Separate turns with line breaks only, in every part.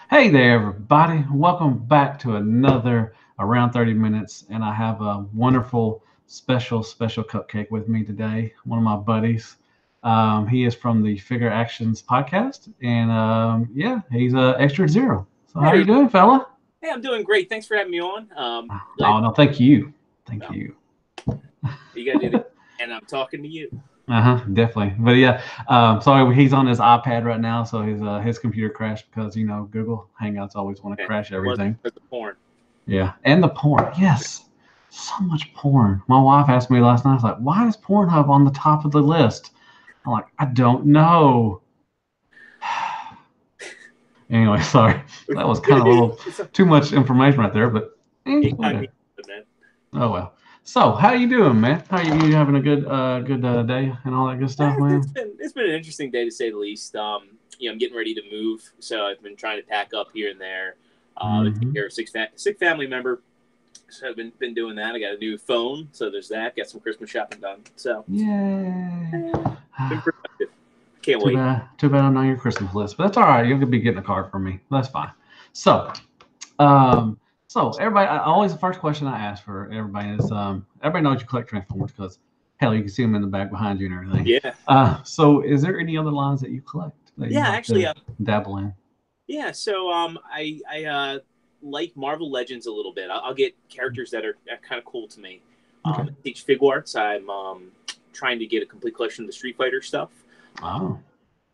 Hey there, everybody. Welcome back to another Around 30 Minutes. And I have a wonderful, special cupcake with me today. One of my buddies. He is from the Figure Actions podcast. And yeah, he's Extra Zero. So, how
Hey,
you doing, fella?
hey, I'm doing great. Thanks for having me on. Glad
Oh, no, thank you. Thank
well,
you.
you got to do and I'm talking to you.
Definitely. But yeah, sorry, he's on his iPad right now, so his computer crashed because Google Hangouts always want to
And
crash
it wasn't
everything.
because of porn.
Yeah, and the porn. Yes, so much porn. My wife asked me last night. I was like, "Why is Pornhub on the top of the list?" I'm like, "I don't know." Anyway, sorry. That was kind of a little
It's a
too much information right there, but whatever.
incognito, man.
Oh well. So, how you doing, man? How you having a good day and all that good stuff,
It's
man?
been an interesting day to say the least. I'm getting ready to move, so I've been trying to pack up here and there. To take
Hmm.
care of sick family member. So I've been doing that. I got a new phone, so there's that. Got some Christmas shopping done. So
Yay.
been productive. Can't
Too
wait.
bad. Too bad I'm not on your Christmas list, but that's all right. You'll be getting a card from me. That's fine. So, Um, so everybody, always the first question I ask for everybody is, everybody knows you collect Transformers because hell, you can see them in the back behind you and everything.
Yeah,
So is there any other lines that you collect that you
yeah.
like
Actually,
to dabble in?
Yeah, so I like Marvel Legends a little bit. I'll get characters that are kind of cool to me.
Okay.
I teach Fig Arts. I'm trying to get a complete collection of the Street Fighter stuff. Um,
Oh.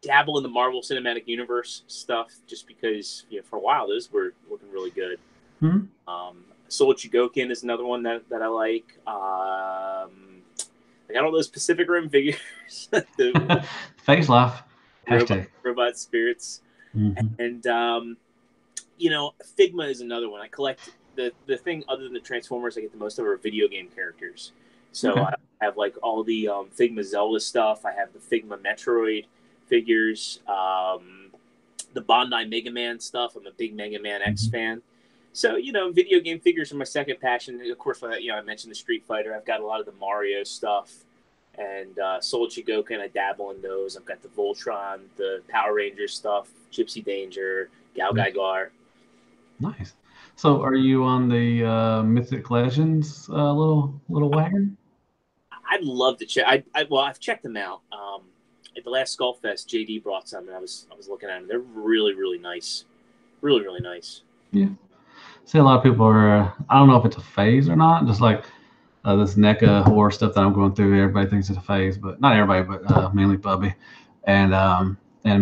dabble in the Marvel Cinematic Universe stuff just because for a while those were looking really good.
Hmm.
Soul Chigokin is another one that I like. I got all those Pacific Rim figures, the
Face life.
robot
Hashtag.
robot spirits,
Hmm.
and Figma is another one. I collect the thing other than the Transformers I get the most of are video game characters. So
Okay.
I have like all the Figma Zelda stuff. I have the Figma Metroid figures, the Bandai Mega Man stuff. I'm a big Mega Man X
Hmm.
fan. So video game figures are my second passion. Of course, I mentioned the Street Fighter. I've got a lot of the Mario stuff, and Soul Chigoken. I dabble in those. I've got the Voltron, the Power Rangers stuff, Gypsy Danger, Gal Gaigar.
Nice. So are you on the Mythic Legends little wagon?
I'd love to check. I've checked them out. At the last Skull Fest, JD brought some, and I was looking at them. They're really nice, really nice.
Yeah. See, a lot of people are. I don't know if it's a phase or not. Just like this NECA horror stuff that I'm going through. Everybody thinks it's a phase, but not everybody, but mainly Bubby. And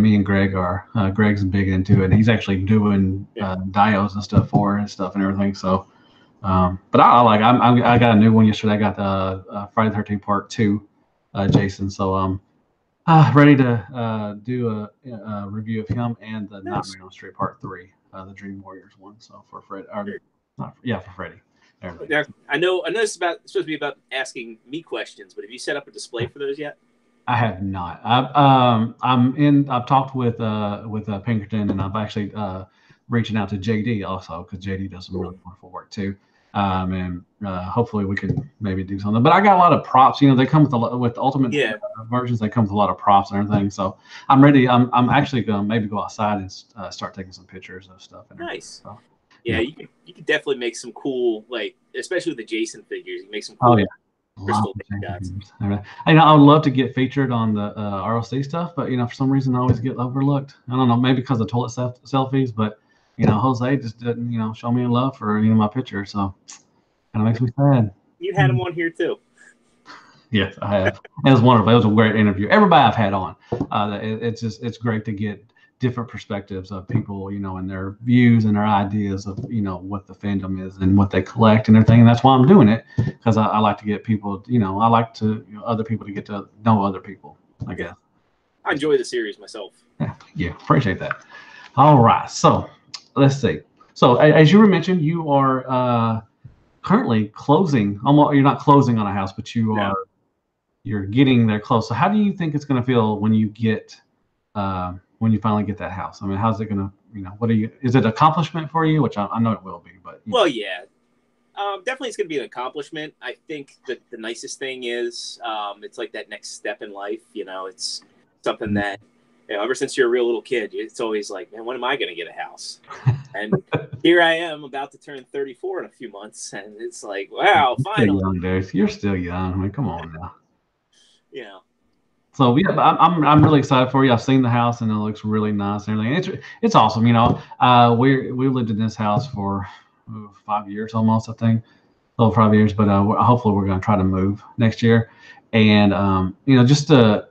me and Greg are. Greg's big into it. And he's actually doing
Yeah,
dios and stuff for it and stuff and everything. So, but I like. I got a new one yesterday. I got the Friday the 13th Part Two, Jason. So ready to do a review of him and the
nice.
Nightmare on Elm Street Part Three, the Dream Warriors one. So for Fred, or not, yeah, for Freddy, everything.
Now, I know it's supposed to be about asking me questions, but have you set up a display for those yet?
I have not. I've talked with Pinkerton, and I've actually reaching out to JD also because JD does some
Cool.
really wonderful work too. And hopefully we can maybe do something. But I got a lot of props. They come with with ultimate
Yeah,
versions. They come with a lot of props and everything. So I'm ready. I'm actually going to maybe go outside and start taking some pictures of stuff and everything.
nice.
So
Yeah,
yeah.
you could definitely make some cool, like, especially with the Jason figures. You can make some
Oh yeah.
cool
Lots
crystal
of
shots.
changes. I would love to get featured on the RLC stuff, but for some reason I always get overlooked. I don't know, maybe because of toilet selfies, but Jose just didn't show me love for any of my pictures, so kind of makes me sad.
You had him on here too.
Yes, I have. It was wonderful. It was a great interview. Everybody I've had on, it's great to get different perspectives of people, and their views and their ideas of what the fandom is and what they collect and everything. And that's why I'm doing it because I like to get people, I like to other people to get to know other people. I
Yeah,
guess.
I enjoy the series myself.
Yeah, yeah, appreciate that. All right, so let's see. So as you were mentioned, you are currently closing. Almost, you're not closing on a house, but
No.
you're getting there close. So how do you think it's going to feel when you finally get that house? I mean, how's it going to, what are you, is it an accomplishment for you? Which I know it will be, but
Well, yeah. Definitely, it's going to be an accomplishment. I think that the nicest thing is it's like that next step in life. It's something that You know, ever since you're a real little kid, it's always like, man, when am I going to get a house? And here I am about to turn 34 in a few months. And it's like, wow,
You're still
finally,
young, dude. You're still young. I mean, come on now.
you know.
So yeah, but I'm really excited for you. I've seen the house and it looks really nice and everything. It's awesome. You know, we lived in this house for 5 years almost, I think, a little 5 years. But hopefully we're going to try to move next year. And you know, just the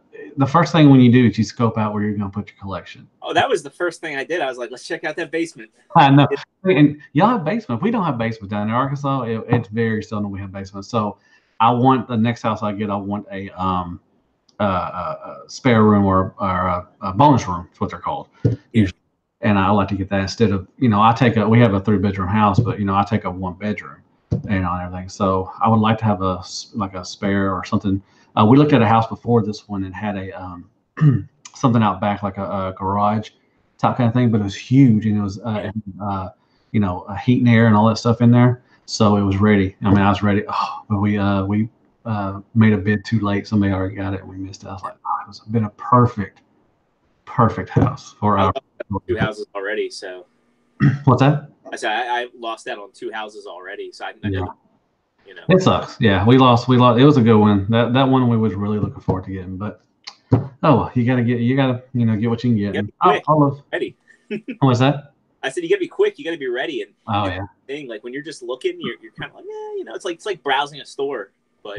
first thing when you do is you scope out where you're going to put your collection.
Oh, that was the first thing I did. I was like, let's check out that basement.
I know. And y'all have basements. We don't have basements down in Arkansas. It's very seldom we have basements. So I want the next house I get, I want a spare room or a bonus room. That's what they're called.
Yeah.
And I like to get that instead of, you know, we have a 3-bedroom house, but, you know, I take a 1-bedroom, you know, and everything. So I would like to have a spare or something. We looked at a house before this one and had a something out back, like a garage type kind of thing, but it was huge and it was, you know, heat and air and all that stuff in there. So it was ready. I mean, I was ready. Oh, but we made a bid too late. Somebody already got it and we missed it. I was like, oh, it was been a perfect house for
I
our.
lost 2 houses already. So
What's that?
I said, I lost out on 2 houses already. So I
Yeah.
know, you know.
It sucks. Yeah, we lost. It was a good one. That one we was really looking forward to getting, but oh well, you gotta you know, get what you can get.
You
And I love.
ready.
What's that?
I said, you got to be quick. You got to be ready. And
Oh yeah.
thing, like when you're just looking, you're kind of like, yeah, you know, it's like browsing a store. But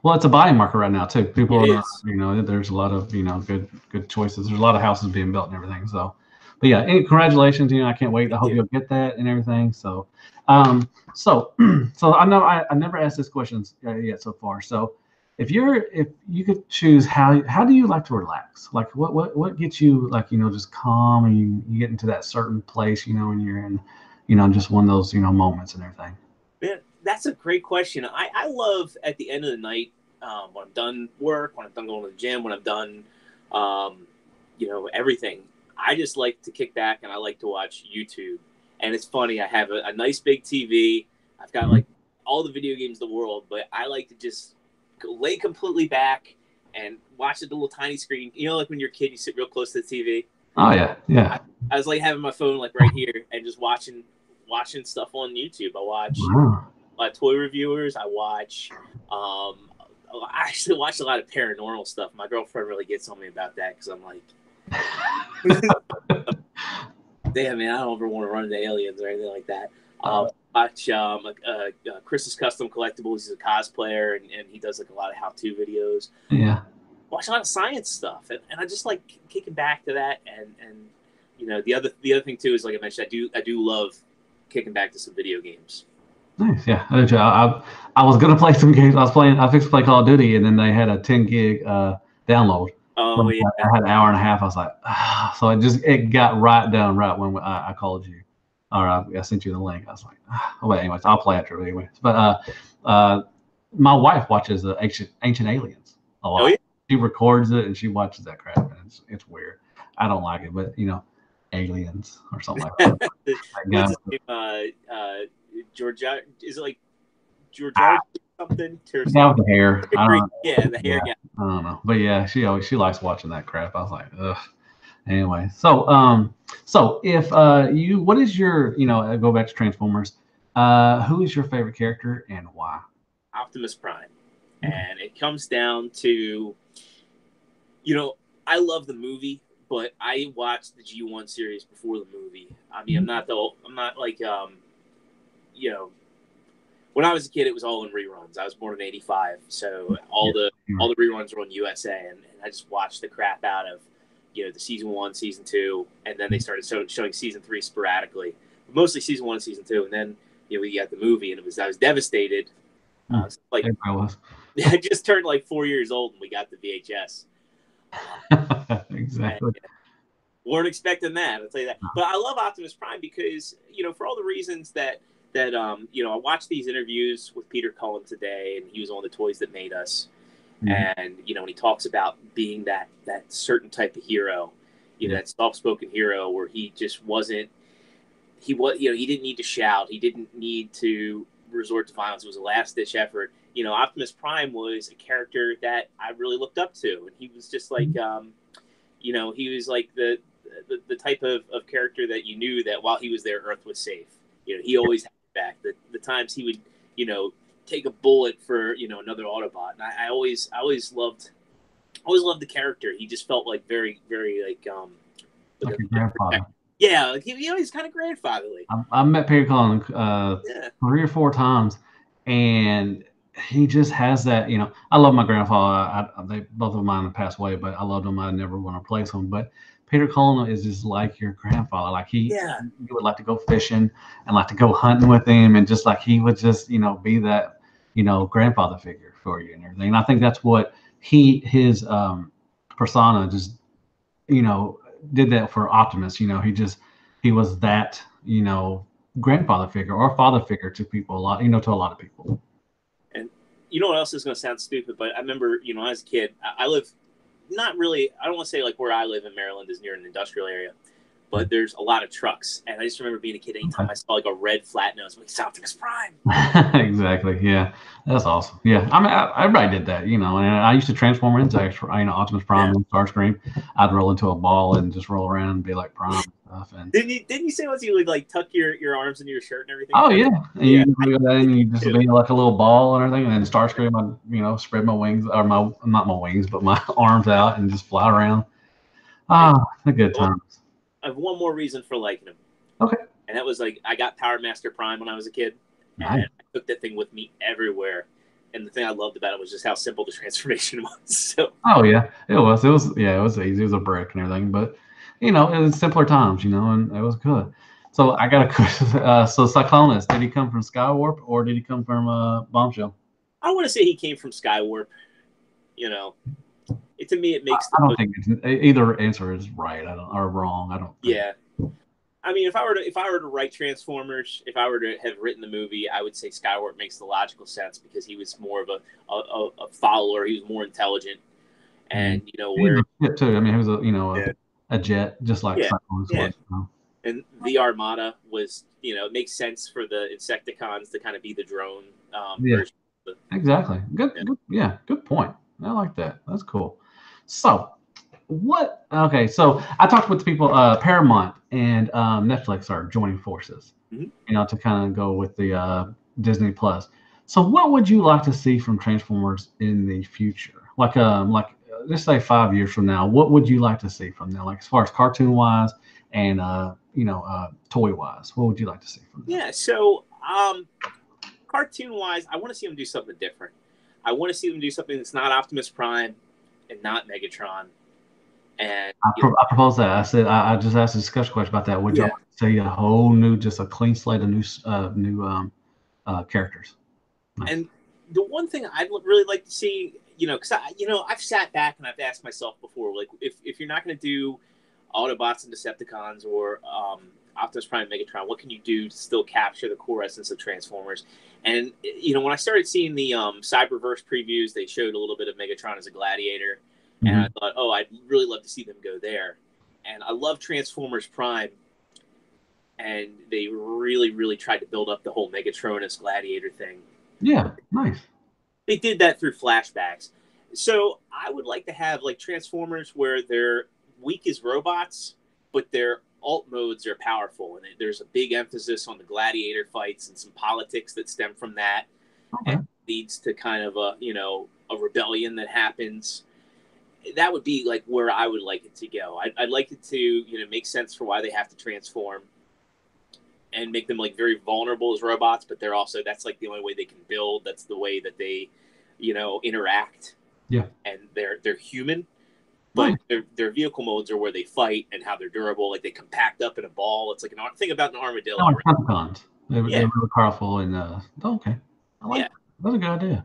Well, it's a buying market right now too. People
it
are,
is.
you know, there's a lot of, you know, good choices. There's a lot of houses being built and everything. So, but yeah, congratulations. You know, I can't wait. I hope you'll get that and everything. So, so I know I never asked this question yet so far. So, if you could choose, how do you like to relax? Like what gets you, like, you know, just calm and you get into that certain place, you know, and you're in, you know, just one of those, you know, moments and everything.
Man, that's a great question. I love at the end of the night, when I'm done work, when I'm done going to the gym, when I'm done, you know, everything. I just like to kick back and I like to watch YouTube. And it's funny, I have a nice big TV. I've got like all the video games in the world, but I like to just lay completely back and watch the little tiny screen. You know, like when you're a kid, you sit real close to the TV.
Oh yeah, yeah.
I was like having my phone like right here and just watching stuff on YouTube. I watch toy reviewers. I watch. I actually watch a lot of paranormal stuff. My girlfriend really gets on me about that because I'm like, damn man, I don't ever want to run into aliens or anything like that. Watch Chris's Custom Collectibles. He's a cosplayer and he does like a lot of how-to videos.
Yeah.
Watch a lot of science stuff, and I just like kicking back to that. And you know, the other thing too is, like I mentioned, I do love kicking back to some video games.
Nice, yeah. I was gonna play some games. I fixed to play Call of Duty, and then they had a 10 gig download.
Oh yeah.
I had an hour and a half. I was like, so it got right down right when I called you, or I sent you the link. I was like, oh, but anyways, I'll play after anyway. But my wife watches Ancient Aliens a lot.
Oh yeah.
She records it and she watches that crap, and it's weird. I don't like it, but you know, aliens or something like that.
What's his name? Georgia, is it like Georgia something?
Yeah, with the hair.
Yeah, the hair. Yeah.
I don't know, but yeah, she likes watching that crap. I was like, ugh. Anyway, so if what is your, you know, go back to Transformers, who is your favorite character and why?
Optimus Prime, and it comes down to, you know, I love the movie, but I watched the G1 series before the movie. I mean, I'm not like you know, when I was a kid, it was all in reruns. I was born in '85, so all the reruns were on USA, and I just watched the crap out of, you know, the season 1, season 2, and then they started showing season 3 sporadically, but mostly season 1 and season 2, and then, you know, we got the movie, and I was devastated. Like I just turned like 4 years old, and we got the VHS.
Exactly.
And, weren't expecting that, I'll tell you that. But I love Optimus Prime because, you know, for all the reasons that you know, I watched these interviews with Peter Cullen today, and he was on the Toys That Made Us. And, you know, when he talks about being that certain type of hero, you know, that soft-spoken hero where he just wasn't, you know, he didn't need to shout. He didn't need to resort to violence. It was a last-ditch effort. You know, Optimus Prime was a character that I really looked up to. And he was just like, You know, he was like the type of character that you knew that while he was there, Earth was safe. You know, he always had it back. The times he would, you know, take a bullet for, you know, another Autobot. And I always loved the character. He just felt like very, very
like your grandfather.
Yeah, like he's kind of grandfatherly.
I met Peter Cullen
Yeah.
3 or 4 times, and he just has that. You know, I love my grandfather. They both of mine have passed away, but I loved them. I never want to replace them. But Peter Cullen is just like your grandfather. Like
Yeah.
you would like to go fishing and like to go hunting with him, and just like he would just, you know, be that, you know, grandfather figure for you and everything. And I think that's what his persona just, you know, did that for Optimus. You know, he was that, you know, grandfather figure or father figure to people a lot, you know, to a lot of people.
And you know what else is going to sound stupid, but I remember, you know, as a kid, I live not really. I don't want to say like where I live in Maryland is near an industrial area, but there's a lot of trucks. And I just remember being a kid. Anytime I saw like a red flat nose, I'm like, it's Optimus Prime.
Exactly. Yeah, that's awesome. Yeah, I mean, everybody did that, you know. And I used to transform into extra, you know, Optimus Prime and Starscream. I'd roll into a ball and just roll around and be like Prime and stuff. And
didn't you say once you would like tuck your arms into your shirt and everything?
oh yeah, and
Yeah.
you just be like a little ball and everything, and then Starscream, I'd, you know, spread my wings or my not my wings, but my arms out and just fly around. Ah, the good times.
I have one more reason for liking him.
Okay.
And that was like I got Power Master Prime when I was a kid,
Nice.
and I took that thing with me everywhere. And the thing I loved about it was just how simple the transformation was. So.
Oh yeah, it was. It was, yeah, it was easy. It was a brick and everything, but you know, it was simpler times, you know, and it was good. So I got a question. So Cyclonus, did he come from Skywarp or did he come from Bombshell?
I want to say he came from Skywarp. You know, to me it makes.
I don't think either answer is right. I don't or wrong. I don't. Think.
Yeah. I mean, if I were to write Transformers, if I were to have written the movie, I would say Skywarp makes the logical sense because he was more of a follower. He was more intelligent, and you know where
too. I mean, he was a jet, just like Cyclonus was. You know?
And the Armada was, you know, it makes sense for the Insecticons to kind of be the drone version.
Exactly. Good. Good point. I like that. That's cool. So. What? Okay, so I talked with the people. Paramount and Netflix are joining forces, you know, to kind of go with the Disney Plus. So, what would you like to see from Transformers in the future? Like let's say 5 years from now, what would you like to see from them? Like as far as cartoon wise and toy wise, what would you like to see from them?
Yeah. So, cartoon wise, I want to see them do something different. I want to see them do something that's not Optimus Prime and not Megatron. And
I proposed that. I said I just asked a discussion question about that. Would y'all say a whole new, just a clean slate of new characters?
Nice. And the one thing I'd really like to see, you know, because I've sat back and I've asked myself before, like if you're not going to do Autobots and Decepticons or Optimus Prime and Megatron, what can you do to still capture the core essence of Transformers? And you know, when I started seeing the Cyberverse previews, they showed a little bit of Megatron as a gladiator. And I thought, oh, I'd really love to see them go there. And I love Transformers Prime. And they really, really tried to build up the whole Megatronus Gladiator thing.
Yeah, nice.
They did that through flashbacks. So I would like to have like Transformers where they're weak as robots, but their alt modes are powerful. And there's a big emphasis on the gladiator fights and some politics that stem from that. Okay. And leads to kind of a rebellion that happens. That would be like where I would like it to go. I'd like it to, you know, make sense for why they have to transform and make them like very vulnerable as robots, but they're also, that's like the only way they can build. That's the way that they, you know, interact.
Yeah.
And they're human, but their vehicle modes are where they fight and how they're durable. Like they compact up in a ball. It's like think about an armadillo.
Like Decepticons. They're really powerful and okay. I like that. That's a good idea.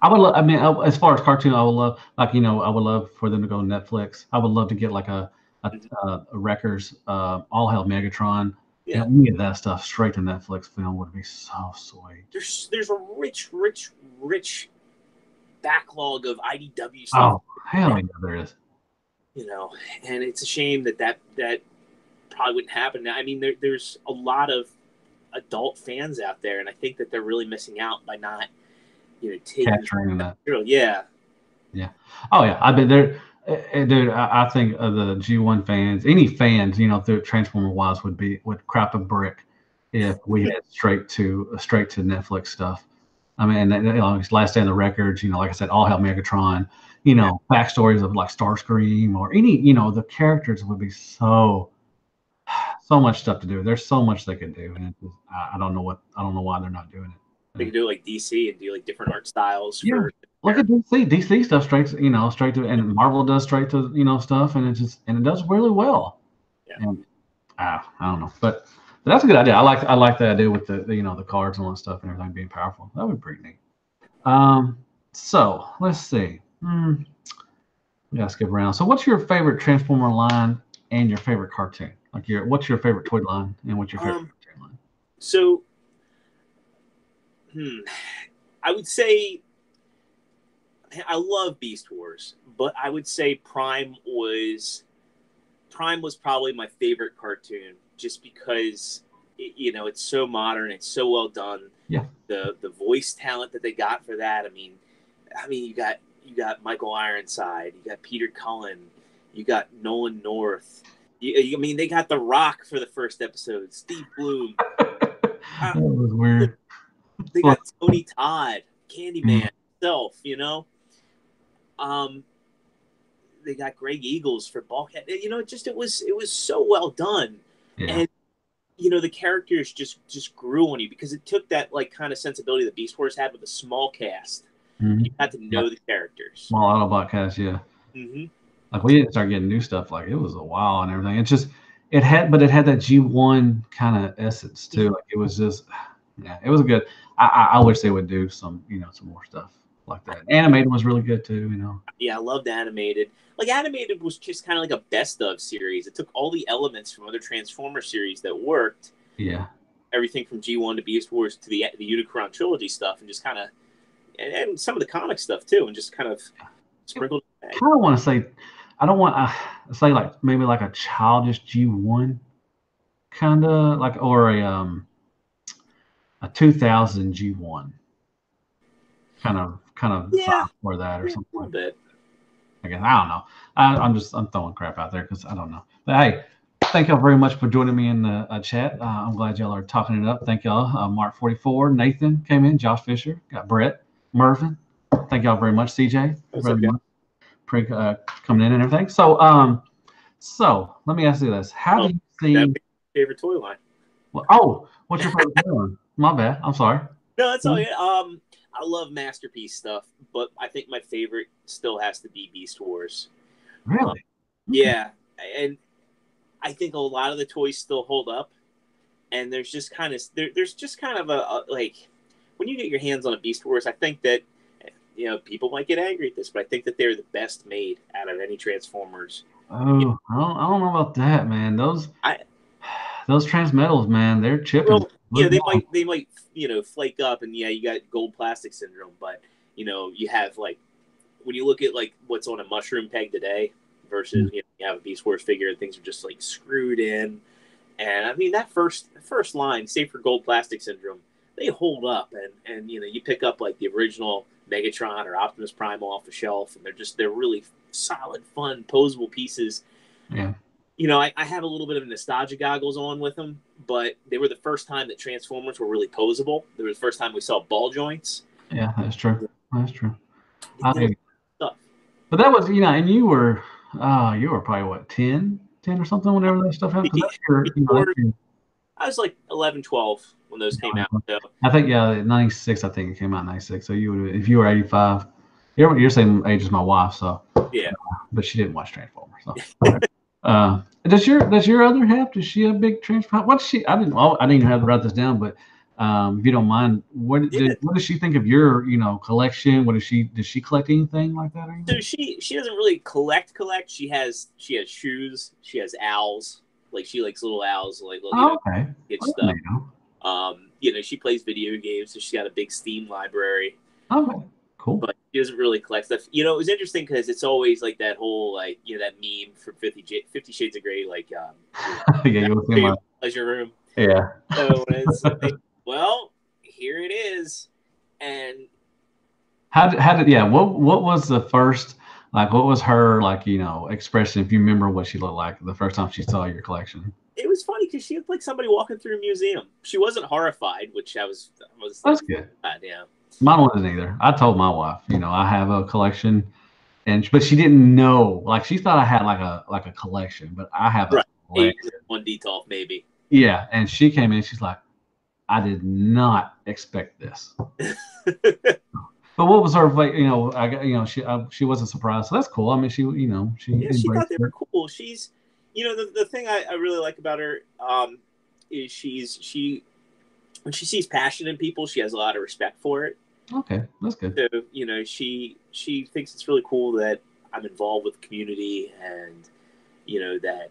I would love, I mean, as far as cartoon, I would love, like, you know, I would love for them to go Netflix. I would love to get like a Wreckers, All Hell Megatron. Yeah, any of that stuff straight to Netflix film would be so sweet.
There's a rich backlog of IDW stuff.
Oh, hell yeah, there is.
You know, and it's a shame that probably wouldn't happen. I mean, there's a lot of adult fans out there, and I think that they're really missing out by not, you know, taking
capturing that.
Yeah.
Yeah. Oh yeah. I mean, Dude, I think the G1 fans, any fans, through Transformer wise, would crap a brick if we had straight to Netflix stuff. I mean, Last Stand on the Records, like I said, All Hail Megatron,
Yeah.
backstories of like Starscream or any, the characters would be so much stuff to do. There's so much they could do, and I don't know why they're not doing
They
it.
could do like DC and do like different art styles
Yeah,
for.
look at DC stuff straight to, and Marvel does straight to stuff, and it does really well.
Yeah.
And I don't know, but that's a good idea. I like the idea with the cards and all that stuff and everything being powerful. That would be pretty neat. So let's see. We gotta skip around. So, what's your favorite Transformer line and your favorite cartoon? Like, what's your favorite toy line and what's your favorite cartoon line?
So, I would say I love Beast Wars, but I would say Prime was probably my favorite cartoon, just because it's so modern, it's so well done.
Yeah.
The voice talent that they got for that. I mean, you got Michael Ironside, you got Peter Cullen, you got Nolan North. I mean, they got The Rock for the first episode, Steve Bloom.
That was weird.
They got Tony Todd, Candyman himself, They got Greg Eagles for Bulkhead. It was so well done.
Yeah.
And the characters just grew on you, because it took that like kind of sensibility that Beast Wars had with a small cast.
Mm-hmm.
You had to know the characters.
Small Autobot cast, yeah.
Mm-hmm.
Like, we didn't start getting new stuff. Like, it was a while and everything. It had that G1 kind of essence too. Like, it was just, yeah, it was good. I wish they would do some more stuff like that. Animated was really good too.
Yeah, I loved Animated. Like, Animated was just kind of like a best of series. It took all the elements from other Transformer series that worked.
Yeah.
Everything from G1 to Beast Wars to the Unicron trilogy stuff, and just kind of, and some of the comic stuff too, and just kind of sprinkled.
I kind of want to say, I don't want to say like maybe like a childish G1 kind of like, or a 2000 G1 kind of for that or something
a little bit.
I guess, I don't know. I'm throwing crap out there because I don't know. But hey, thank y'all very much for joining me in the chat. I'm glad y'all are talking it up. Thank y'all. Mark 44, Nathan came in, Josh Fisher, got Brett, Mervin. Thank y'all very much, CJ. Very much. Coming in and everything. So let me ask you this: how do you see
favorite toy line?
Well, what's your favorite toy line? My bad. I'm sorry.
No, that's all right. I love Masterpiece stuff, but I think my favorite still has to be Beast Wars.
Really?
Yeah, and I think a lot of the toys still hold up, and there's just kind of a like, when you get your hands on a Beast Wars, I think that people might get angry at this, but I think that they're the best made out of any Transformers.
Oh, I don't know about that, man. Those Transmetals, man, they're chipping.
Well, they might flake up, and you got gold plastic syndrome, but you have, like, when you look at like what's on a mushroom peg today versus you have a Beast Wars figure, and things are just like screwed in. And I mean, that first line, save for gold plastic syndrome, they hold up, and you pick up like the original Megatron or Optimus Prime off the shelf, and they're really solid, fun, posable pieces.
Yeah.
I have a little bit of nostalgia goggles on with them, but they were the first time that Transformers were really posable. They were the first time we saw ball joints.
Yeah, that's true. That's true.
Stuff.
But that was, and you were probably what, 10 or something whenever that stuff happened.
I was like 11, 12 when those came out. So.
I think 96. I think it came out in 96. So you would, if you were 85, you're same age as my wife. So
yeah,
but she didn't watch Transformers. So. Does your other half? Does she have a big Transformer? What's she? I didn't even have to write this down, but if you don't mind, what does she think of your collection? Does she collect anything like that? Or anything?
So she doesn't really collect. She has shoes. She has owls. Like, she likes little owls. Like,
okay,
get stuff. She plays video games, so she's got a big Steam library.
Okay, cool.
But she doesn't really collect stuff. It was interesting because it's always like that whole, like, that meme from 50 Shades of Grey, like,
yeah, you will see my
pleasure room.
Yeah.
So it's like, well, here it is. And
what was the first Like, what was her like, expression? If you remember what she looked like the first time she saw your collection.
It was funny because she looked like somebody walking through a museum. She wasn't horrified, which I was like,
That's good.
yeah.
Mine wasn't either. I told my wife, I have a collection, but she didn't know. Like, she thought I had like a collection, but I have a
Right.
collection.
Maybe one detail, maybe.
Yeah, and she came in. She's like, I did not expect this. But what was her like? She wasn't surprised. So that's cool. I mean, she
Yeah, she thought
embraced
they
it.
were cool. She's, the thing I really like about her is she when she sees passion in people, she has a lot of respect for it.
Okay, that's good.
So she thinks it's really cool that I'm involved with the community, and that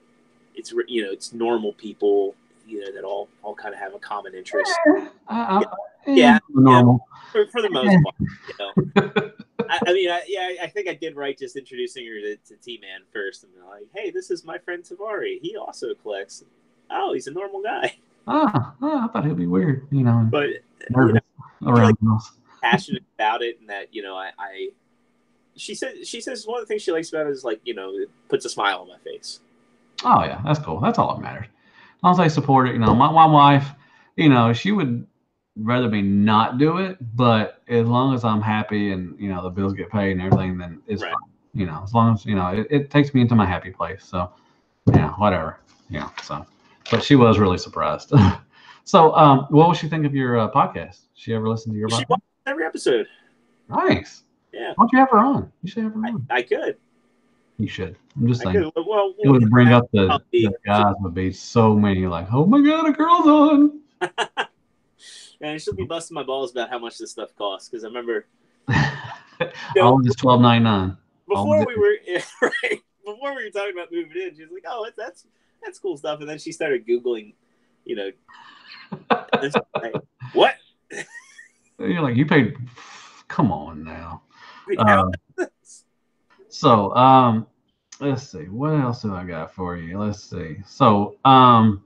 it's normal people, that all kind of have a common interest.
I,
Yeah, yeah,
normal.
for the most part, you know. I mean, I think I did right just introducing her to T-Man first, and like, hey, this is my friend Tavari. He also collects. Oh, he's a normal guy.
I thought it'd be weird,
But
nervous
he like
around us.
passionate about it, and that I she says one of the things she likes about it is like it puts a smile on my face.
Oh yeah, that's cool. That's all that matters. As long as I support it, my wife, she would rather me not do it, but as long as I'm happy and the bills get paid and everything, then it's
Right.
fine. As long as it takes me into my happy place. So yeah, whatever. So, but she was really surprised. So, what would she think of your podcast? She ever listen to your
She
podcast?
watched every episode.
Nice.
Yeah,
Why don't you have her on? You should have her on.
I could.
You should. I'm just
I
saying.
could. Well,
It would bring up the
probably,
guys would be so many like, oh my god, a girl's on.
and she'll be busting my balls about how much this stuff costs because I remember
All of this $12.99.
before we were right before we were talking about moving in. She was like, "Oh, that's cool stuff," and then she started googling, like, what?
You're like, you paid. Come on now.
Like, how?
So, let's see. What else do I got for you? Let's see. So I've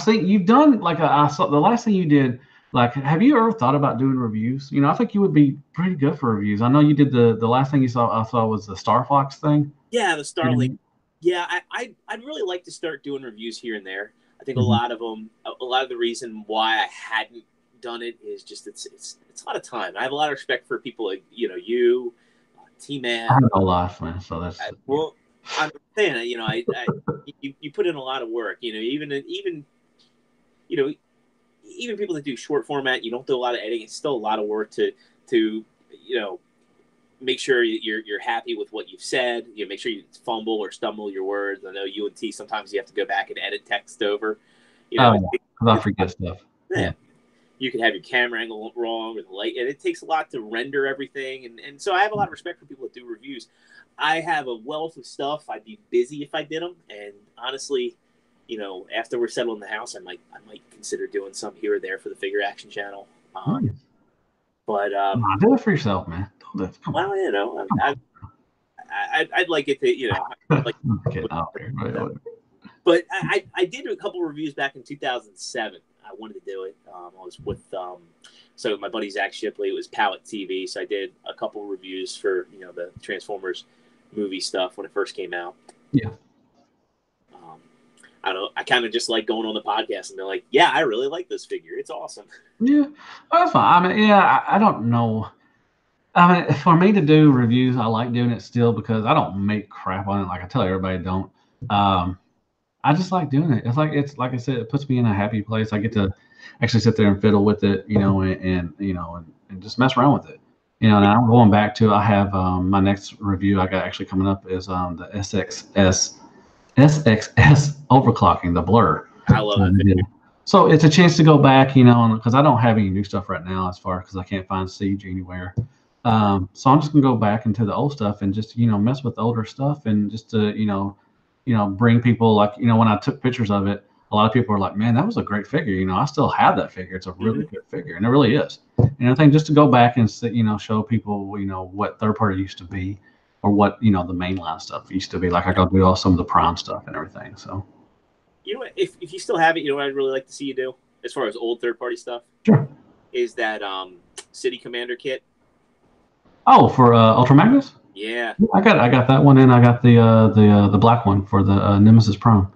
seen you've done like I saw the last thing you did. Like, have you ever thought about doing reviews? I think you would be pretty good for reviews. I know you did the last thing I saw was the Star Fox thing.
Yeah, the Starlink.
Mhm.
Yeah, I'd really like to start doing reviews here and there. I think
Mhm.
a lot of the reason why I hadn't done it is just it's a lot of time. I have a lot of respect for people like you, T-Man.
I have no life, man. So that's
Well, I'm saying you put in a lot of work. You know even people that do short format, you don't do a lot of editing. It's still a lot of work to make sure you're happy with what you've said. Make sure you fumble or stumble your words. I know you and T sometimes you have to go back and edit text over.
because I forget stuff.
Yeah. You can have your camera angle wrong or the light, and it takes a lot to render everything. And so I have a lot of respect for people that do reviews. I have a wealth of stuff. I'd be busy if I did them. And honestly, after we're settled in the house, I might consider doing some here or there for the Figure Action channel. But
do it for yourself, man. Come on.
well, I'd like it to, like. But I did a couple reviews back in 2007. I wanted to do it. I was with so my buddy Zach Shipley. It was Palette TV, so I did a couple reviews for the Transformers movie stuff when it first came out.
Yeah.
I don't know. I kind of just like going on the podcast and be like, yeah, I really like this figure. It's awesome.
Yeah, that's fine. I mean, yeah, I don't know. I mean, for me to do reviews, I like doing it still because I don't make crap on it. Like I tell everybody, don't. I just like doing it. It's like I said, it puts me in a happy place. I get to actually sit there and fiddle with it, and just mess around with it. And I'm going back to. I have my next review I got actually coming up is the SXS overclocking, the blur.
I love it.
So it's a chance to go back, because I don't have any new stuff right now as far because I can't find Siege anywhere. So I'm just gonna go back into the old stuff and just mess with the older stuff and just to bring people like when I took pictures of it, a lot of people were like, man, that was a great figure. I still have that figure. It's a really good figure, and it really is. And I think just to go back and show people what third party used to be, or what the mainline stuff used to be. Like I go do all some of the Prime stuff and everything. So
if you still have it, what I'd really like to see you do as far as old third party stuff.
Sure.
Is that City Commander kit?
Oh, for Ultra Magnus?
Yeah,
I got that one, and I got the black one for the Nemesis Prime.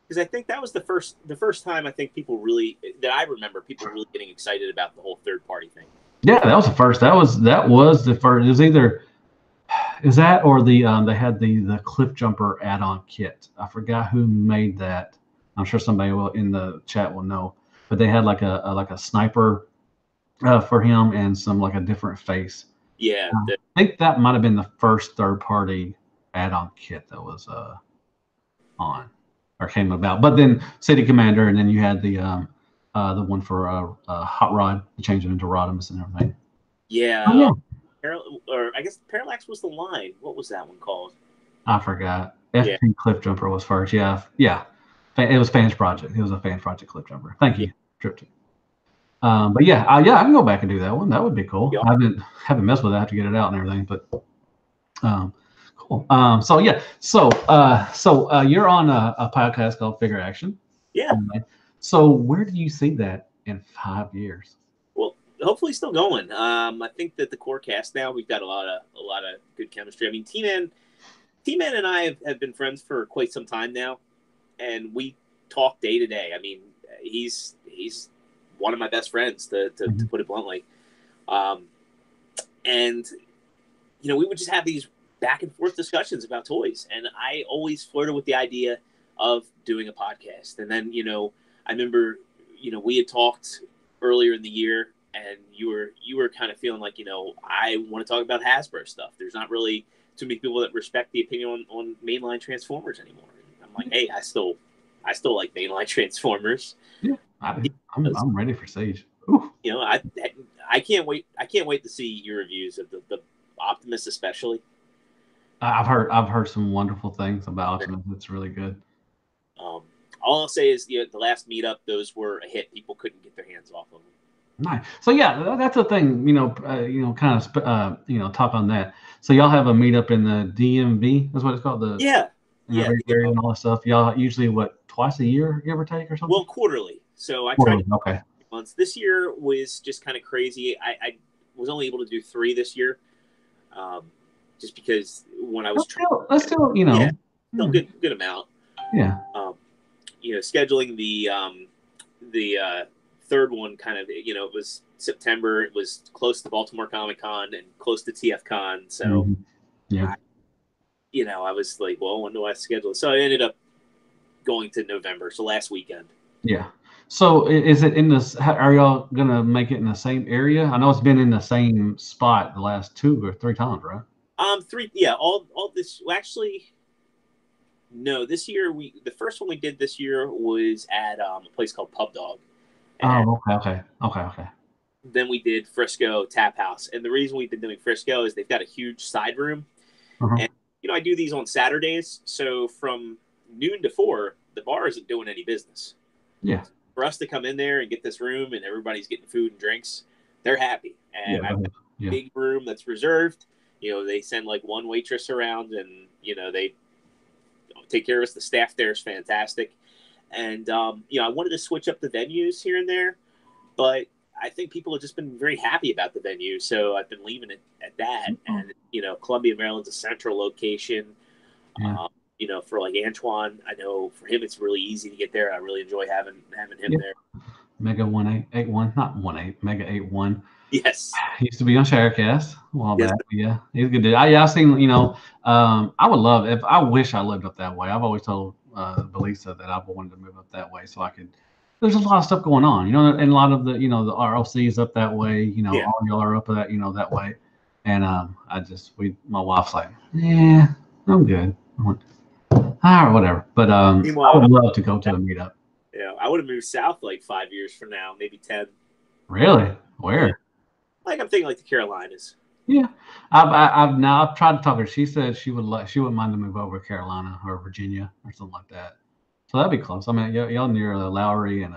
because I think that was the first time I think people really that I remember people really getting excited about the whole third party thing.
Yeah, that was the first. That was the first. It was either is that or they had the cliff jumper add-on kit. I forgot who made that. I'm sure somebody will in the chat will know. But they had like a sniper for him and some like a different face.
Yeah,
I think that might have been the first third party add-on kit that was on or came about. But then City Commander, and then you had the one for Hot Rod, change it into Rodimus and everything.
yeah.
Oh yeah,
Or I guess Parallax was the line. What was that one called?
I forgot.
Yeah,
FP Cliff Jumper was first. Yeah, yeah. It was Fans Project. It was a Fans Project Cliff Jumper. Thank
yeah.
you, Tripton. But yeah, yeah, I can go back and do that one. That would be cool.
Yeah.
I haven't messed with it. I have to get it out and everything, but cool. So yeah, so you're on a podcast called Figure Action.
Yeah.
So where do you see that in 5 years?
Well, hopefully still going. I think that the core cast now we've got a lot of good chemistry. I mean, T-Man and I have been friends for quite some time now, and we talk day to day. I mean, he's one of my best friends to put it bluntly. And we would just have these back and forth discussions about toys, and I always flirted with the idea of doing a podcast. And then I remember we had talked earlier in the year, and you were kind of feeling like I want to talk about Hasbro stuff. There's not really too many people that respect the opinion on mainline Transformers anymore. And I'm like, hey, I still like mainline Transformers.
Yeah, I'm ready for Siege. Ooh.
I can't wait. I can't wait to see your reviews of the Optimus, especially.
I've heard some wonderful things about Optimus. It's really good.
All I'll say is the last meetup, those were a hit. People couldn't get their hands off of them.
Nice. So yeah, that's the thing. Kind of talk on that. So y'all have a meetup in the DMV. That's what it's called.
Yeah.
Area and all that stuff. Y'all usually twice a year, give or take, or something.
Well, quarterly. So I
tried.
Okay. Months. This year was just kind of crazy. I was only able to do 3 this year, just because when I was
that's still
still good amount.
Yeah.
Scheduling the third one kind of it was September. It was close to Baltimore Comic Con and close to TF Con. So
yeah,
I was like, well, when do I schedule it? So I ended up going to November. So last weekend.
Yeah. So is it in this? Are y'all gonna make it in the same area? I know it's been in the same spot the last 2 or 3 times, right?
3. Yeah. All this. Well, actually, no. This year the first one we did this year was at a place called Pub Dog.
Oh, okay.
Then we did Frisco Tap House, and the reason we've been doing Frisco is they've got a huge side room, and I do these on Saturdays. So from noon to 4, the bar isn't doing any business.
Yeah.
For us to come in there and get this room and everybody's getting food and drinks, they're happy. And I've got a big room that's reserved. They send like one waitress around, and they take care of us. The staff there is fantastic. And I wanted to switch up the venues here and there, but I think people have just been very happy about the venue, so I've been leaving it at that. And Columbia, Maryland's a central location.
Yeah.
For like Antoine, I know for him it's really easy to get there. I really enjoy having him there.
Mega 1881, not 18, Mega 81.
Yes.
He used to be on Sharecast a while back. Yeah, he's a good dude. I've seen, I would love if I wish I lived up that way. I've always told Belisa that I've wanted to move up that way so I could. There's a lot of stuff going on, and a lot of the, the ROC is up that way. All y'all are up that, that way. And my wife's like, yeah, I'm good. All right, whatever. But I would love to go to a meetup.
Yeah, I would have moved south like 5 years from now, maybe 10.
Really? Where?
Like I'm thinking like the Carolinas.
Yeah, I've tried to talk to her. She said she wouldn't mind to move over to Carolina or Virginia or something like that. So that'd be close. I mean, y'all near Lowry and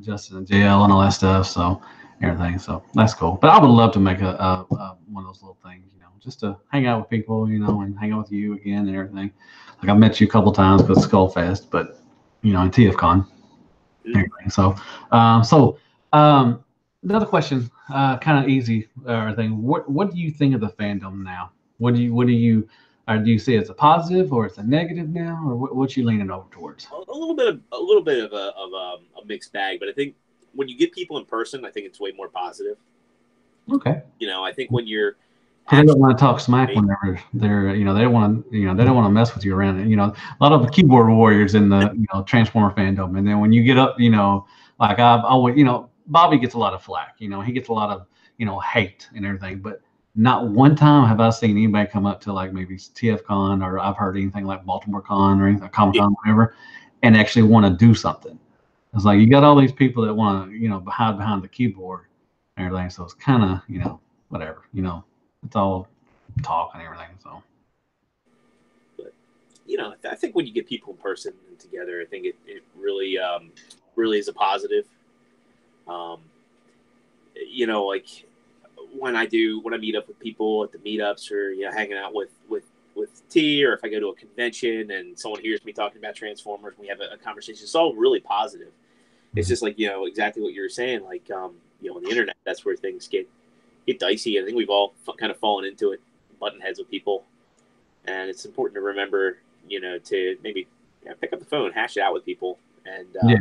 Justin and JL and all that stuff. So everything. So that's cool. But I would love to make a one of those little things, just to hang out with people, and hang out with you again and everything. Like I met you a couple times with Skullfest, but in TFCon. Everything. So another question, kind of easy thing. What do you think of the fandom now? What do you do you see it as a positive or it's a negative now, or what you leaning over towards?
A little bit of a mixed bag, but I think when you get people in person, I think it's way more positive.
Okay.
I think when you're
Because they don't
actually,
want to talk smack whenever they're, they don't want to, they don't want to mess with you around it. A lot of the keyboard warriors in the, Transformer fandom. And then when you get up, like I've always, Bobby gets a lot of flack, he gets a lot of, hate and everything. But not one time have I seen anybody come up to like maybe TFCon or I've heard anything like Baltimore Con or anything, Comic
yeah,
Con, whatever, and actually want to do something. It's like you got all these people that want to, hide behind the keyboard and everything. So it's kind of, whatever, it's all talk and everything. So
but I think when you get people in person and together, I think it really really is a positive. Um, like when I meet up with people at the meetups or hanging out with T, or if I go to a convention and someone hears me talking about Transformers, and we have a conversation. It's all really positive. It's just like exactly what you were saying. Like on the internet, that's where things get dicey. I think we've all kind of fallen into it, button heads with people, and it's important to remember to maybe pick up the phone, hash it out with people, and
yeah,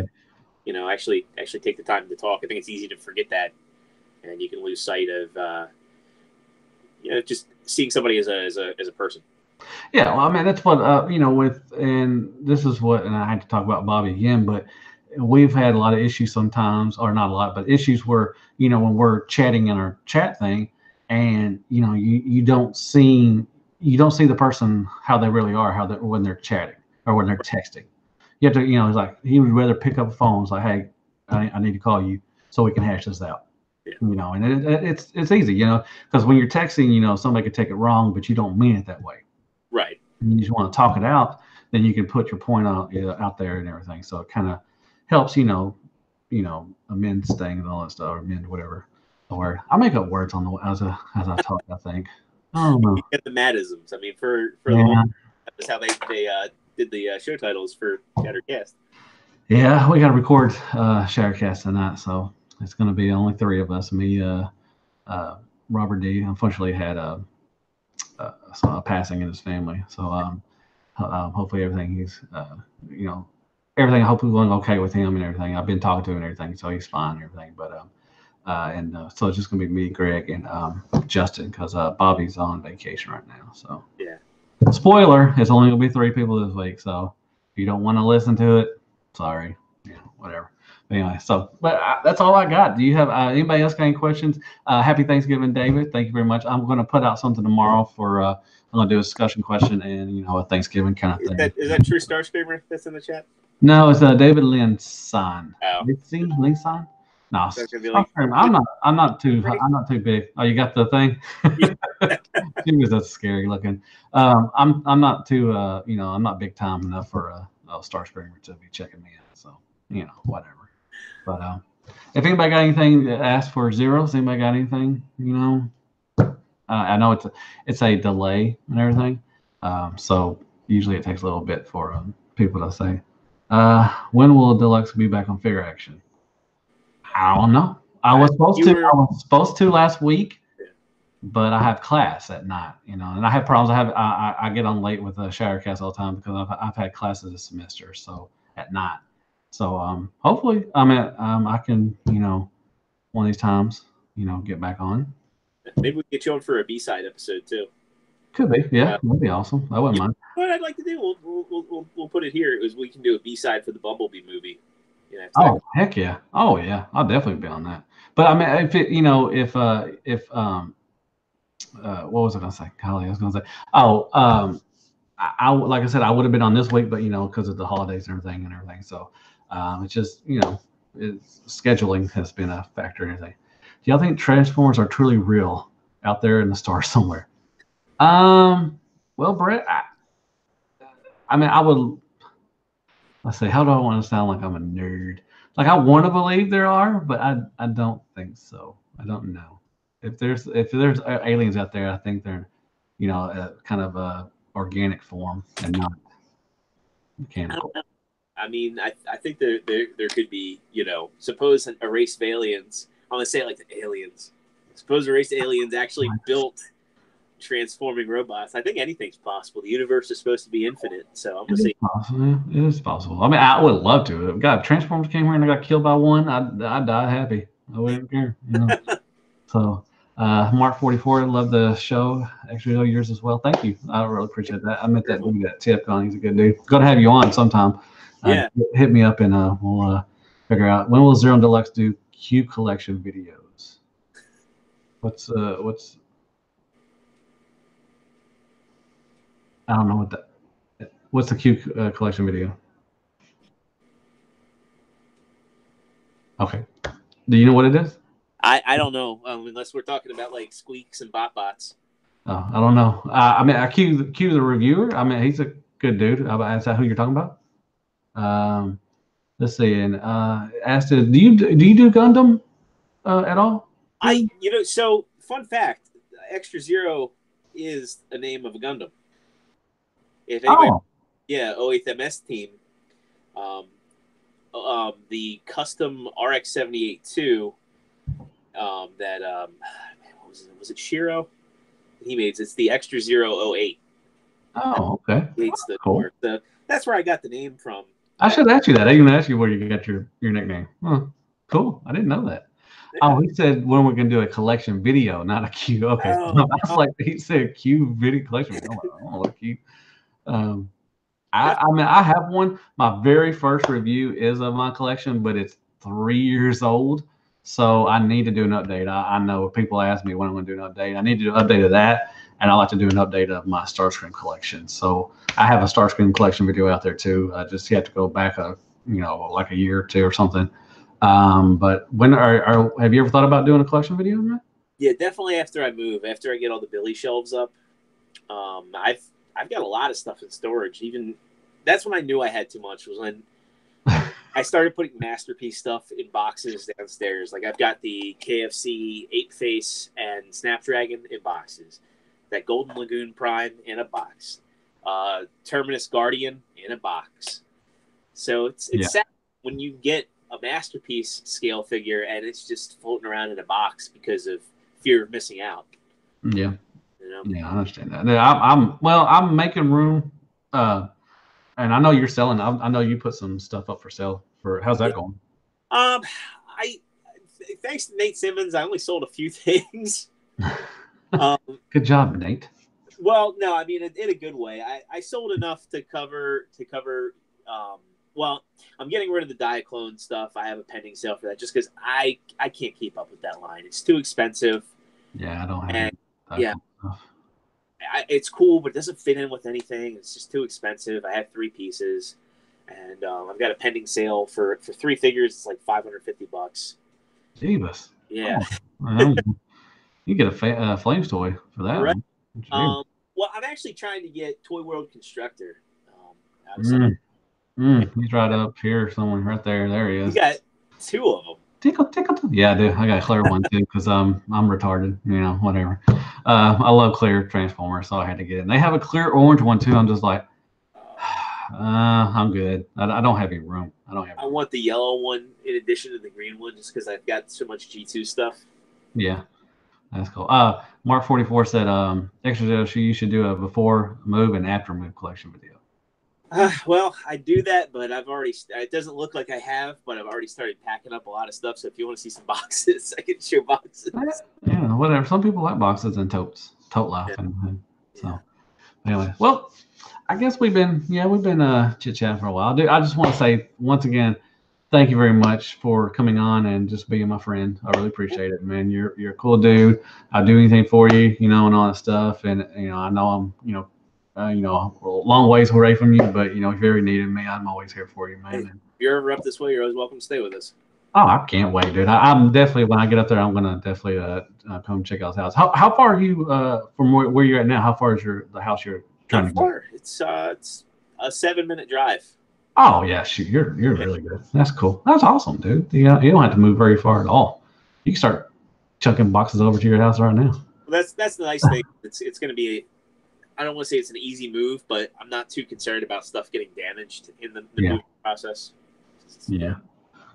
actually take the time to talk. I think it's easy to forget that, and you can lose sight of just seeing somebody as a person.
yeah. Well, I mean, that's what and this is what, and I had to talk about Bobby again, but we've had a lot of issues sometimes, or not a lot, but issues where when we're chatting in our chat thing, and you don't see the person how they really are, how they when they're chatting or when they're texting. You have to, it's like he would rather pick up the phone. It's like, hey, I need to call you so we can hash this out.
Yeah.
And it's easy, because when you're texting, somebody could take it wrong, but you don't mean it that way.
Right.
And you just want to talk it out, then you can put your point out there and everything. So it kind of helps, amend things and all that stuff, or amend whatever the word. I make up words on the as I talk. I think. I don't know.
You get the Madisms. I mean, for the
Yeah,
whole that's how they did the show titles for Shattercast.
yeah. We got to record Shattercast tonight, so it's going to be only three of us. Me, uh, Robert D. Unfortunately, had a passing in his family, so hopefully everything you know, everything hopefully going okay with him and everything. I've been talking to him and everything, so he's fine and everything. But and so it's just gonna be me, Greg, and Justin because Bobby's on vacation right now. So
Yeah.
spoiler, it's only gonna be three people this week. So if you don't want to listen to it, sorry, whatever. But anyway, so but that's all I got. Do you have anybody else got any questions? Happy Thanksgiving, David. Thank you very much. I'm going to put out something tomorrow for I'm going to do a discussion question and a Thanksgiving kind of
Is
thing.
that true Star Screamer that's in the chat?
No, it's David Lynn's son.
Oh,
Lynn's son? No,
that's gonna be like,
I'm not too big. Oh, you got the thing? She was that's scary looking. I'm not too I'm not big time enough for a Star Screamer to be checking me out. So whatever. But if anybody got anything to ask for zeros, anybody got anything? I know it's a delay and everything. So usually it takes a little bit for people to say, when will Deluxe be back on Figure Action? I don't know. I was supposed to last week, but I have class at night, and I have problems. I get on late with Shattercast all the time because I've had classes this semester, so at night. So hopefully, I can one of these times get back on.
maybe we can get you on for a B-side episode too.
Could be, yeah, that'd be awesome. I wouldn't mind.
What I'd like to do, we'll put it here. Is we can do a B-side for the Bumblebee movie.
Oh heck yeah! Oh yeah, I'll definitely be on that. But I mean, if it, if what was I gonna say? Golly, I was gonna say, oh, I like I said, I would have been on this week, but because of the holidays and everything. So it's just scheduling has been a factor and everything. Do y'all think Transformers are truly real out there in the stars somewhere? Well, Brett, I mean, I would. Let's say, how do I want to sound like I'm a nerd? Like I want to believe there are, but I don't think so. I don't know. If there's aliens out there, I think they're, kind of a organic form and not mechanical.
I mean, I think there could be, suppose a race of aliens. I'm gonna say it like the aliens. Suppose a race of aliens actually built transforming robots. I think anything's possible. The universe is supposed to be infinite, so I'm
It
gonna
is
say
possible. It is possible. I mean, I would love to. If God, Transformers came here and I got killed by one, I'd die happy. I wouldn't care, you know. So, Mark 44, love the show. Actually, yours as well. Thank you. I really appreciate that. I met that dude at TFCon. He's a good dude. Gonna have you on sometime.
yeah.
Hit me up and we'll figure out when will Zero and Deluxe do Cube collection videos. What's I don't know what that. What's the Cube collection video? Okay. Do you know what it is?
I don't know unless we're talking about like squeaks and bots.
Oh, I don't know. I mean, Q the reviewer. I mean, he's a good dude. Is that who you're talking about? Let's see. And asked, do you do Gundam at all?
So fun fact: Extra Zero is a name of a Gundam. If anybody, yeah, 08th MS team, the custom RX-78-2, that what was it Shiro? He made it's the Extra Zero 08.
Oh, okay.
Cool. That's where I got the name from.
I should ask you that. I even asked you where you got your nickname. Huh. Cool. I didn't know that. Yeah. Oh, he said when we're gonna do a collection video, not a Q. Okay. I was like, he said Q video collection. I'm like, oh, what Q? I mean, I have one. My very first review is of my collection, but it's 3 years old. So I need to do an update. I know people ask me when I'm going to do an update. I need to do an update of that, and I like to do an update of my Starscream collection. So I have a Starscream collection video out there too. I just have to go back like a year or two or something. But when have you ever thought about doing a collection video, man?
Yeah, definitely after I move, after I get all the Billy shelves up. I've got a lot of stuff in storage. Even that's when I knew I had too much, was when I started putting Masterpiece stuff in boxes downstairs. Like I've got the KFC 8-Face and Snapdragon in boxes. That Golden Lagoon Prime in a box. Terminus Guardian in a box. So it's sad when you get a Masterpiece scale figure and it's just floating around in a box because of fear of missing out.
Yeah. Yeah, I understand that. I'm making room, and I know you're selling. I know you put some stuff up for sale. How's that going?
Thanks to Nate Simmons, I only sold a few things.
Good job, Nate.
Well, no, I mean in a good way. I sold enough to cover. Well, I'm getting rid of the Diaclone stuff. I have a pending sale for that, just because I can't keep up with that line. It's too expensive.
Yeah, I don't have.
It's cool, but it doesn't fit in with anything. It's just too expensive. I have 3 pieces, and I've got a pending sale for 3 figures. It's like $550.
Jeebus.
Yeah.
Oh, you get a Flames toy for that.
Right. Well, I'm actually trying to get Toy World Constructor.
He's right up here somewhere, right there. There he is.
You got 2 of them.
Tickle. Yeah, I do. I got a clear one too because I'm retarded. Whatever. I love clear Transformers, so I had to get it. And they have a clear orange one too. I'm just like, I'm good. I don't have any room.
I want the yellow one in addition to the green one, just because I've got so much G2 stuff.
Yeah, that's cool. Mark 44 said, Extra you should do a before move and after move collection video.
Well, I do that, but it doesn't look like I have, but I've already started packing up a lot of stuff. So if you want to see some boxes, I can show boxes.
Yeah, whatever. Some people like boxes and tote life. So anyway, well, I guess we've been chit-chatting for a while. I just want to say once again, thank you very much for coming on and just being my friend. I really appreciate it, man. You're a cool dude. I'll do anything for you, and all that stuff. And I know I'm a long ways away from you, but if you ever needed me, I'm always here for you, man.
Hey, if you're ever up this way, you're always welcome to stay with us.
Oh, I can't wait, dude. I'm definitely, when I get up there, I'm gonna definitely come check out his house. How far are you from where you're at now? How far is the house you're trying to get?
It's a 7-minute drive.
Oh yeah, shoot, you're really good. That's cool. That's awesome, dude. You don't have to move very far at all. You can start chucking boxes over to your house right now.
Well, that's the nice thing. It's going to be. I don't want to say it's an easy move, but I'm not too concerned about stuff getting damaged in the moving process.
Yeah,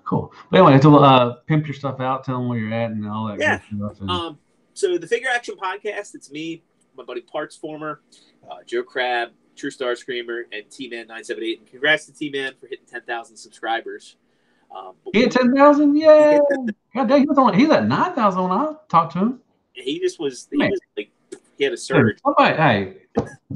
cool. But anyway, to pimp your stuff out, tell them where you're at, and all that.
Yeah.
Good stuff.
So the Figure Action Podcast, it's me, my buddy Parts Former, Joe Crab, True Star Screamer, and T-Man 978. And congrats to T-Man for hitting 10,000 subscribers.
He had 10,000? Yeah. God dang, he's at 9,000 when I talked to him.
He was like, he had a surge.
Dude, somebody, hey,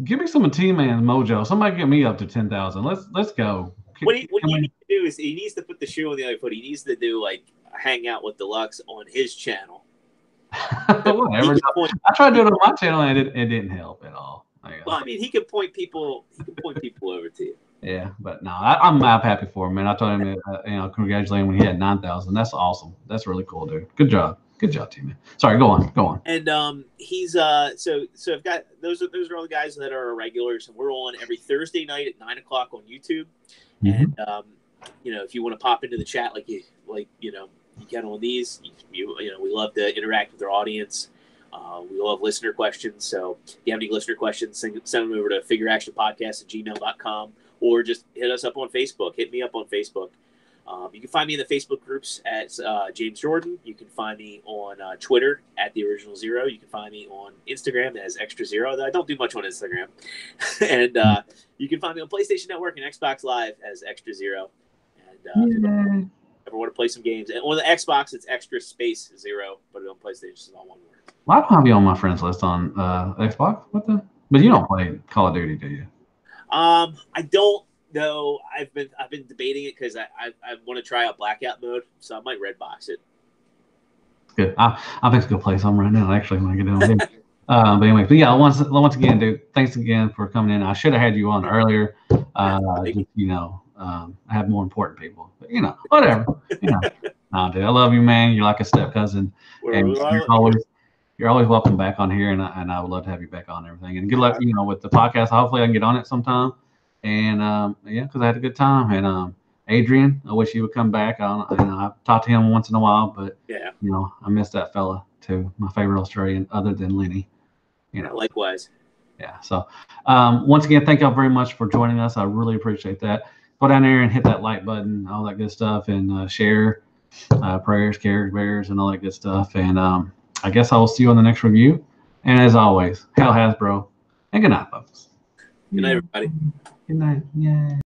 give me some of T-Man's mojo. Somebody get me up to 10,000. Let's go.
What you need to do is he needs to put the shoe on the other foot. He needs to do like hang out with Deluxe on his channel.
Whatever. I tried to do it on my channel and it didn't help at all.
Well, I mean, he can point people over to you.
Yeah, but no, I'm happy for him, man. I told him, congratulate him when he had 9,000. That's awesome. That's really cool, dude. Good job, T-Man. Sorry, go on.
And he's so I've got those are all the guys that are regulars, and we're on every Thursday night at 9 o'clock on YouTube.
Mm-hmm.
And if you want to pop into the chat, you can on these. We love to interact with our audience. We love listener questions. So if you have any listener questions, send them over to figureactionpodcast@gmail.com, or just hit us up on Facebook. Hit me up on Facebook. You can find me in the Facebook groups at James Jordan. You can find me on Twitter at The Original Zero. You can find me on Instagram as Extra Zero, though I don't do much on Instagram. And you can find me on PlayStation Network and Xbox Live as Extra Zero. And if you ever want to play some games, and on the Xbox, it's Extra Space Zero, but on PlayStation, it's all one word.
Well, I don't have you on my friends list on Xbox. But you don't play Call of Duty, do you?
I don't. No, I've been debating it because I want to try out blackout mode, so I might Redbox it.
Good. I think it's a good play some right now. Actually, when I get down here. But anyway, but yeah, once again, dude, thanks again for coming in. I should have had you on earlier. I have more important people, but whatever. Nah, dude, I love you, man. You're like a step cousin, and you're always welcome back on here, and I would love to have you back on and everything. And good luck, with the podcast. Hopefully, I can get on it sometime. And because I had a good time. And Adrian, I wish he would come back. I've talked to him once in a while, but I miss that fella too. My favorite Australian, other than Lenny.
Likewise.
Yeah. So once again, thank y'all very much for joining us. I really appreciate that. Go down there and hit that like button, all that good stuff, and share prayers, cares, bears, and all that good stuff. And I guess I will see you on the next review. And as always, Hail Hasbro, and good night, folks.
Good night, everybody.
Good night. Yeah.